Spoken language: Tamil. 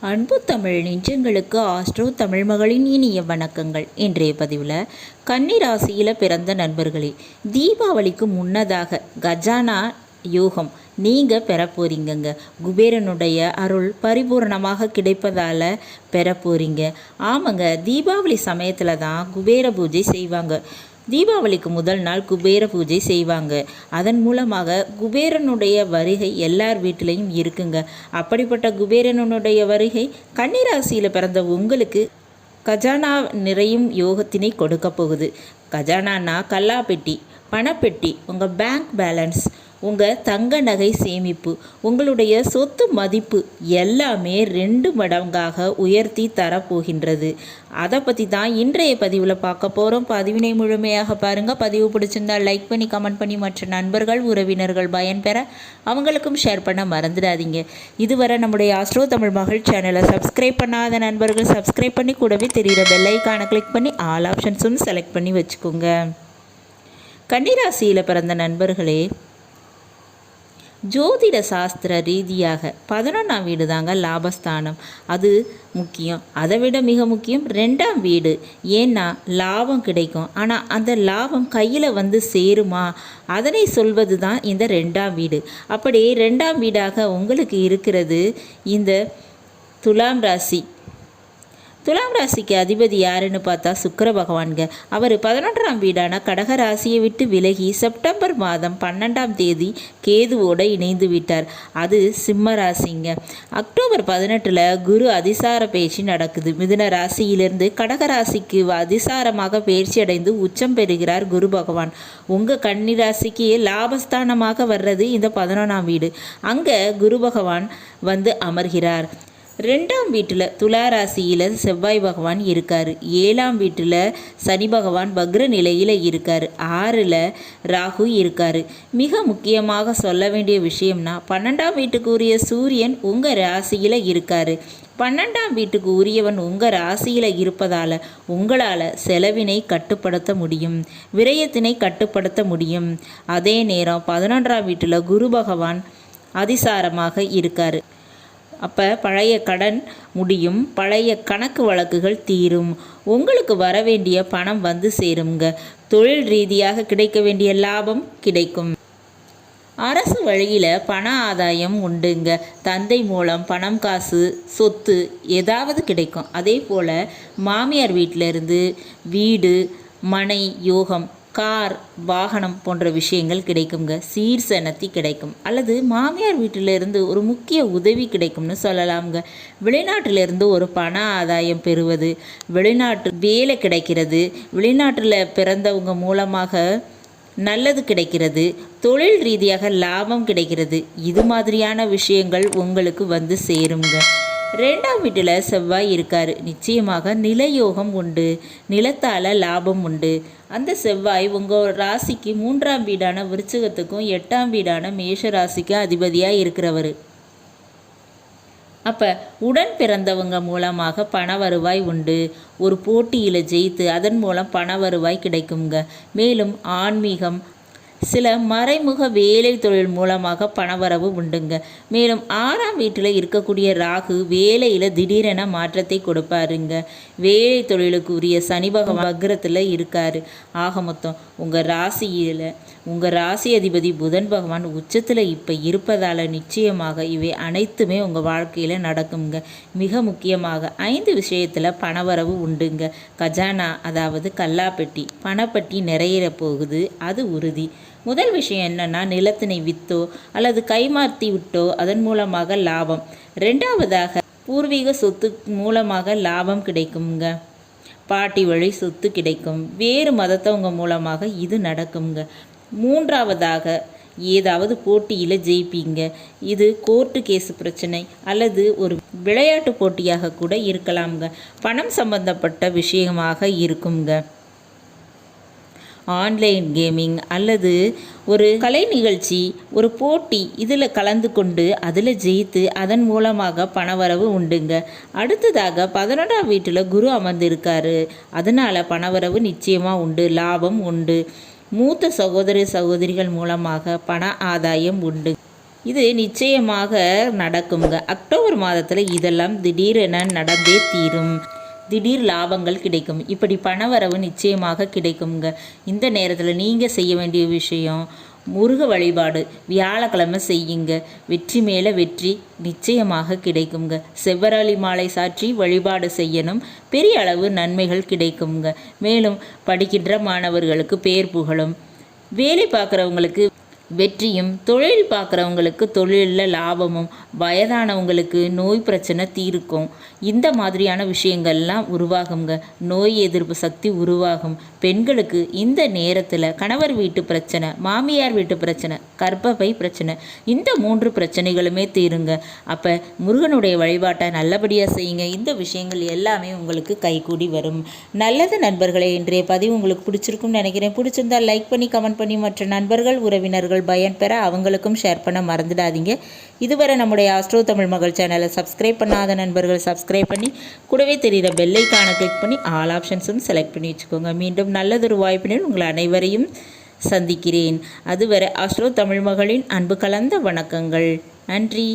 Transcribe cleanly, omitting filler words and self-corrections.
அன்பு தமிழ் நெஞ்சங்களுக்கு ஆஸ்ட்ரோ தமிழ் மகளின் இனிய வணக்கங்கள். இன்றைய பதிவில் கன்னி ராசியில் பிறந்த நண்பர்களே, தீபாவளிக்கு முன்னதாக கஜானா யோகம் நீங்கள் பெற போகிறீங்கங்க. குபேரனுடைய அருள் பரிபூர்ணமாக கிடைப்பதால் பெற போகிறீங்க. ஆமாங்க, தீபாவளி சமயத்தில் தான் குபேர பூஜை செய்வாங்க. தீபாவளிக்கு முதல் நாள் குபேர பூஜை செய்வாங்க. அதன் மூலமாக குபேரனுடைய வருகை எல்லார் வீட்டிலையும் இருக்குங்க. அப்படிப்பட்ட குபேரனுடைய வருகை கன்னிராசியில் பிறந்த உங்களுக்கு கஜானா நிறையும் யோகத்தினை கொடுக்க போகுது. கஜானானா கல்லாப்பெட்டி, பணப்பெட்டி, உங்கள் பேங்க் பேலன்ஸ், உங்கள் தங்க நகை சேமிப்பு, உங்களுடைய சொத்து மதிப்பு எல்லாமே 2 மடங்காக உயர்த்தி தரப்போகின்றது. அதை பற்றி தான் இன்றைய பதிவில் பார்க்க போகிறோம். பதிவினை முழுமையாக பாருங்கள். பதிவு பிடிச்சிருந்தால் லைக் பண்ணி கமெண்ட் பண்ணி மற்ற நண்பர்கள் உறவினர்கள் பயன்பெற அவங்களுக்கும் ஷேர் பண்ண மறந்துடாதீங்க. இதுவரை நம்முடைய ஆஸ்ட்ரோ தமிழ் மகள் சேனலை சப்ஸ்கிரைப் பண்ணாத நண்பர்கள் சப்ஸ்கிரைப் பண்ணி கூடவே தெரிகிற பெல் ஐக்கானை கிளிக் பண்ணி ஆல் ஆப்ஷன்ஸும் செலக்ட் பண்ணி வச்சுக்கோங்க. கன்னிராசியில் பிறந்த நண்பர்களே, ஜோதிட சாஸ்திர ரீதியாக 11ஆம் வீடு தாங்க லாபஸ்தானம். அது முக்கியம். அதை விட மிக முக்கியம் 2ஆம் வீடு. ஏன்னா லாபம் கிடைக்கும். ஆனால் அந்த லாபம் கையில் வந்து சேருமா, அதனை சொல்வது தான் இந்த 2ஆம் வீடு. அப்படி 2ஆம் வீடாக உங்களுக்கு இருக்கிறது இந்த துலாம் ராசி. துலாம் ராசிக்கு அதிபதி யாருன்னு பார்த்தா சுக்கிர பகவான்க. அவர் 11ஆம் வீடான கடக ராசியை விட்டு விலகி செப்டம்பர் மாதம் 12ஆம் தேதி கேதுவோடு இணைந்து விட்டார். அது சிம்ம ராசிங்க. அக்டோபர் 18 குரு அதிசார பயிற்சி நடக்குது. மிதுன ராசியிலிருந்து கடக ராசிக்கு அதிசாரமாக பயிற்சி அடைந்து உச்சம் பெறுகிறார் குரு பகவான். உங்கள் கன்னி ராசிக்கு லாபஸ்தானமாக வர்றது இந்த 11ஆம் வீடு. அங்கே குரு பகவான் வந்து அமர்கிறார். 2ஆம் வீட்டில் துலா ராசியில் செவ்வாய் பகவான் இருக்கார். 7ஆம் வீட்டில் சனி பகவான் வக்ர நிலையில் இருக்கார். 6ல் ராகு இருக்கார். மிக முக்கியமாக சொல்ல வேண்டிய விஷயம்னா 12ஆம் வீட்டுக்கு உரிய சூரியன் உங்கள் ராசியில் இருக்கார். 12ஆம் வீட்டுக்கு உரியவன் உங்கள் ராசியில் இருப்பதால் உங்களால் செலவினை கட்டுப்படுத்த முடியும், விரயத்தினை கட்டுப்படுத்த முடியும். அதே நேரம் 11ஆம் வீட்டில் குரு பகவான் அதிசாரமாக இருக்கார். அப்போ பழைய கடன் முடியும், பழைய கணக்கு வழக்குகள் தீரும், உங்களுக்கு வர வேண்டிய பணம் வந்து சேருங்க. தொழில் ரீதியாக கிடைக்க வேண்டிய லாபம் கிடைக்கும். அரசு வழியில் பண ஆதாயம் உண்டுங்க. தந்தை மூலம் பணம், காசு, சொத்து ஏதாவது கிடைக்கும். அதே போல் மாமியார் வீட்டிலிருந்து வீடு, மனை யோகம், கார், வாகனம் போன்ற விஷயங்கள் கிடைக்குங்க. சீர்சனத்தி கிடைக்கும். அல்லது மாமியார் வீட்டிலிருந்து ஒரு முக்கிய உதவி கிடைக்கும்னு சொல்லலாம்ங்க. வெளிநாட்டிலிருந்து ஒரு பண ஆதாயம் பெறுவது, வெளிநாட்டு வேலை கிடைக்கிறது, வெளிநாட்டில் பிறந்தவங்க மூலமாக நல்லது கிடைக்கிறது, தொழில் ரீதியாக லாபம் கிடைக்கிறது. இது மாதிரியான விஷயங்கள் உங்களுக்கு வந்து சேருங்க. 2ஆம் வீட்டில் செவ்வாய் இருக்கார். நிச்சயமாக நிலயோகம் உண்டு, நிலத்தால் லாபம் உண்டு. அந்த செவ்வாய் உங்கள் ராசிக்கு 3ஆம் வீடான விருச்சிகத்துக்கும் 8ஆம் வீடான மேஷ ராசிக்கும் அதிபதியாக இருக்கிறவர். அப்போ உடன் பிறந்தவங்க மூலமாக பண வருவாய் உண்டு. ஒரு போட்டியில் ஜெயித்து அதன் மூலம் பண வருவாய் கிடைக்குங்க. மேலும் ஆன்மீகம், சில மறைமுக வேலை தொழில் மூலமாக பணவரவு உண்டுங்க. மேலும் 6ஆம் வீட்டில் இருக்கக்கூடிய ராகு வேலையில் திடீரென மாற்றத்தை கொடுப்பாருங்க. வேலை தொழிலுக்கு உரிய சனி பகவான் வக்ரத்தில் இருக்கார். ஆக மொத்தம் உங்கள் ராசியில் உங்கள் ராசி அதிபதி புதன் பகவான் உச்சத்தில் இப்போ இருப்பதால் நிச்சயமாக இவை அனைத்துமே உங்கள் வாழ்க்கையில் நடக்குங்க. மிக முக்கியமாக 5 விஷயத்தில் பணவரவு உண்டுங்க. கஜானா, அதாவது கல்லாப்பெட்டி, பணப்பட்டி நிறைய போகுது, அது உறுதி. முதல் விஷயம் என்னென்னா, நிலத்தினை விற்றோ அல்லது கைமாற்றி விட்டோ அதன் மூலமாக லாபம். 2ஆவதாக பூர்வீக சொத்து மூலமாக லாபம் கிடைக்குங்க. பாட்டி வழி சொத்து கிடைக்கும். வேறு மதத்தவங்க மூலமாக இது நடக்குங்க. 3ஆவதாக ஏதாவது போட்டியில் ஜெயிப்பீங்க. இது கோர்ட்டு கேஸு பிரச்சனை அல்லது ஒரு விளையாட்டு போட்டியாக கூட இருக்கலாம்ங்க. பணம் சம்பந்தப்பட்ட விஷயமாக இருக்குங்க. ஆன்லைன் கேமிங் அல்லது ஒரு கலை நிகழ்ச்சி, ஒரு போட்டி, இதில் கலந்து கொண்டு அதில் ஜெயித்து அதன் மூலமாக பணவரவு உண்டுங்க. அடுத்ததாக 11ஆம் வீட்டில் குரு அமர்ந்திருக்காரு. அதனால் பணவரவு நிச்சயமாக உண்டு, லாபம் உண்டு. மூத்த சகோதர சகோதரிகள் மூலமாக பண ஆதாயம் உண்டு. இது நிச்சயமாக நடக்குங்க. அக்டோபர் மாதத்தில் இதெல்லாம் திடீரென நடந்தே தீரும். திடீர் லாபங்கள் கிடைக்கும். இப்படி பணவரவு நிச்சயமாக கிடைக்குங்க. இந்த நேரத்தில் நீங்கள் செய்ய வேண்டிய விஷயம் முருக வழிபாடு வியாழக்கிழமை செய்யுங்க. வெற்றி மேலே வெற்றி நிச்சயமாக கிடைக்குங்க. செவ்வரளி மாலை சாற்றி வழிபாடு செய்யணும். பெரிய அளவு நன்மைகள் கிடைக்குங்க. மேலும் படிக்கின்ற மாணவர்களுக்கு பேர் புகழும், வேலை பார்க்குறவங்களுக்கு வெற்றியும், தொழில் பார்க்குறவங்களுக்கு தொழிலில் லாபமும், வயதானவங்களுக்கு நோய் பிரச்சனை தீர்க்கும். இந்த மாதிரியான விஷயங்கள்லாம் உருவாகுங்க. நோய் எதிர்ப்பு சக்தி உருவாகும். பெண்களுக்கு இந்த நேரத்தில் கணவர் வீட்டு பிரச்சனை, மாமியார் வீட்டு பிரச்சனை, கர்ப்பப்பை பிரச்சனை, இந்த 3 பிரச்சனைகளுமே தீருங்க. அப்போ முருகனுடைய வழிபாட்டை நல்லபடியாக செய்யுங்க. இந்த விஷயங்கள் எல்லாமே உங்களுக்கு கைகூடி வரும். நல்லது நண்பர்களே, இன்றைய பதிவு உங்களுக்கு பிடிச்சிருக்கும்னு நினைக்கிறேன். பிடிச்சிருந்தால் லைக் பண்ணி கமெண்ட் பண்ணி மற்ற நண்பர்கள் உறவினர்கள் பயன்பெற அவங்களுக்கும் ஷேர் பண்ண மறந்துடாதீங்க. இதுவரை நம்முடைய ஆஸ்ட்ரோ தமிழ் மகள் சேனலை சப்ஸ்கிரைப் பண்ணாத நண்பர்கள் சப்ஸ்கிரைப் பண்ணி கூடவே தெரிகிற பெல்லைக்கான கிளிக் பண்ணி ஆல் ஆப்ஷன்ஸும் செலக்ட் பண்ணி வச்சுக்கோங்க. மீண்டும் நல்லதொரு வாய்ப்பினில் உங்கள் அனைவரையும் சந்திக்கிறேன். அதுவரை ஆஸ்ட்ரோ தமிழ் மகளின் அன்பு கலந்த வணக்கங்கள். நன்றி.